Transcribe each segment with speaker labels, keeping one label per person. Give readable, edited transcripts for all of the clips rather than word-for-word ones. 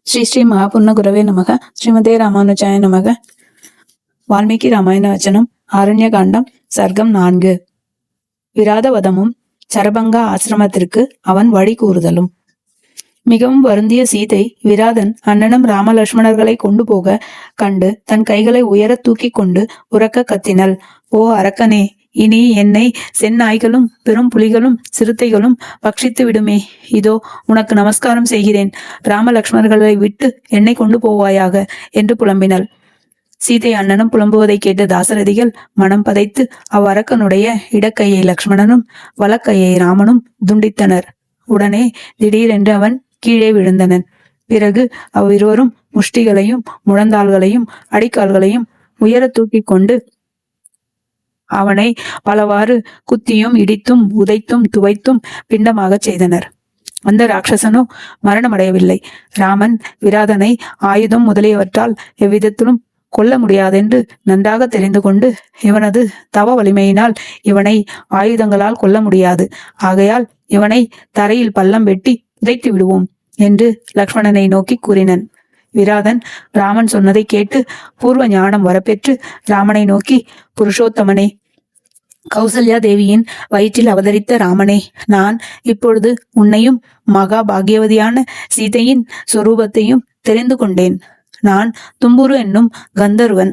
Speaker 1: ஸ்ரீ ஸ்ரீ மகாபுர்ண குரவே நமக. ஸ்ரீமதே ராமானுஜாய நமக. வால்மீகி ராமாயண வச்சனம். ஆரண்யகாண்டம். சர்க்கம் 4. விராதவதமும் சரபங்கா ஆசிரமத்திற்கு அவன் வழி கூறுதலும். மிகவும் வருந்திய சீதை விராதன் அண்ணனும் ராமலட்சுமணர்களை கொண்டு போக கண்டு தன் கைகளை உயர தூக்கி கொண்டு உரக்க கத்தினள். ஓ அரக்கனே, இனி என்னை செந்நாய்களும் பெரும் புலிகளும் சிறுத்தைகளும் பட்சித்து விடுமே. இதோ உனக்கு நமஸ்காரம் செய்கிறேன். ராமலட்சுமணர்களை விட்டு என்னை கொண்டு போவாயாக என்று புலம்பினள். சீதை அண்ணனும் புலம்புவதை கேட்டு தாசரதிகள் மனம் பதைத்து அவ்வரக்கனுடைய இடக்கையை லக்ஷ்மணனும் வலக்கையை ராமனும் துண்டித்தனர். உடனே திடீரென்று அவன் கீழே விழுந்தனன். பிறகு அவ்விருவரும் முஷ்டிகளையும் முழந்தாள்களையும் அடிக்கால்களையும் உயர தூக்கி கொண்டு அவனை பலவாறு குத்தியும் இடித்தும் உதைத்தும் துவைத்தும் பிண்டமாகச் செய்தனர். அந்த ராட்சசனோ மரணமடையவில்லை. ராமன் விராதனை ஆயுதம் முதலியவற்றால் எவ்விதத்திலும் கொல்ல முடியாதென்று நன்றாக தெரிந்து கொண்டு இவனது தவ வலிமையினால் இவனை ஆயுதங்களால் கொல்ல முடியாது, ஆகையால் இவனை தரையில் பள்ளம் வெட்டி புதைத்து விடுவோம் என்று லக்ஷ்மணனை நோக்கி கூறினன். விராதன் ராமன் சொன்னதை கேட்டு பூர்வ ஞானம் வரப்பெற்று ராமனை நோக்கி, புருஷோத்தமனே, கௌசல்யா தேவியின் வயிற்றில் அவதரித்த ராமனே, நான் இப்பொழுது உன்னையும் மகா பாகியவதியான சீதையின் சொரூபத்தையும் தெரிந்து கொண்டேன். நான் தும்புரு என்னும் கந்தர்வன்.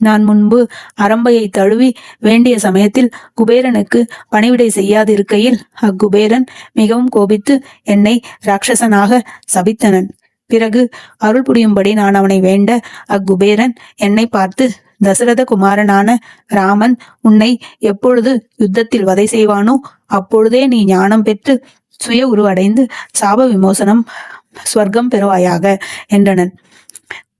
Speaker 1: நான் முன்பு அரம்பையை தழுவி வேண்டிய சமயத்தில் குபேரனுக்கு பணிவிடை செய்யாதிருக்கையில் அக்குபேரன் மிகவும் கோபித்து என்னை ராட்சசனாக சபித்தனன். பிறகு அருள் புரியும்படி நான் அவனை வேண்ட அக்குபேரன் என்னை பார்த்து, தசரத குமாரனான ராமன் உன்னை எப்பொழுது யுத்தத்தில் வதை செய்வானோ அப்பொழுதே நீ ஞானம் பெற்று சுய உருவடைந்து சாப விமோசனம் ஸ்வர்க்கம் பெறுவாயாக என்றனன்.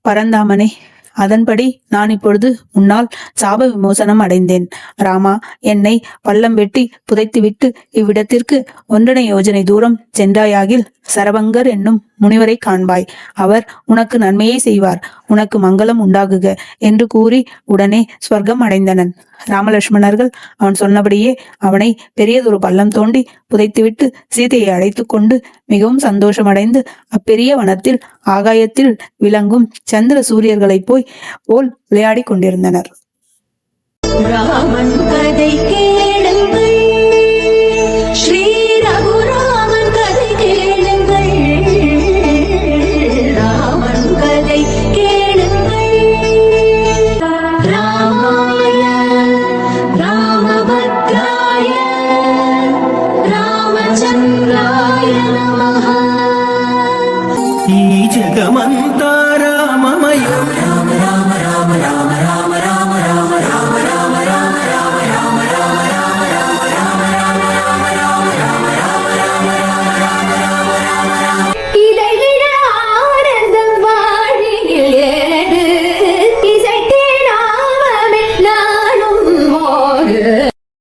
Speaker 1: பரந்தாமனே, அதன்படி நான் இப்பொழுது உன்னால் சாப விமோசனம் அடைந்தேன். ராமா, என்னை பள்ளம் வெட்டி புதைத்துவிட்டு இவ்விடத்திற்கு 1.5 யோஜனை தூரம் சென்றாயாகில் சரபங்கர் என்னும் முனிவரை காண்பாய். அவர் உனக்கு நன்மையை செய்வார். உனக்கு மங்களம் உண்டாகுக என்று கூறி உடனே ஸ்வர்க்கம் அடைந்தனன். ராமலட்சுமணர்கள் அவன் சொன்னபடியே அவனை பெரியதொரு பள்ளம் தோண்டி புதைத்துவிட்டு சீதையை அழைத்து கொண்டு மிகவும் சந்தோஷமடைந்து அப்பெரிய வனத்தில் ஆகாயத்தில் விளங்கும் சந்திர சூரியர்களைப் போல் விளையாடி கொண்டிருந்தனர். ராமன் கதை கேளுங்கள், ஸ்ரீ ரகுராமன் கதை கேளுங்கள், ராமன் கதை கேளுங்கள். ராமாய ராமபத்ராய ராமச்சந்திராய நமஹ. ఈ జగమంతా రామమయం. రామ రామ రామ రామ రామ రామ రామ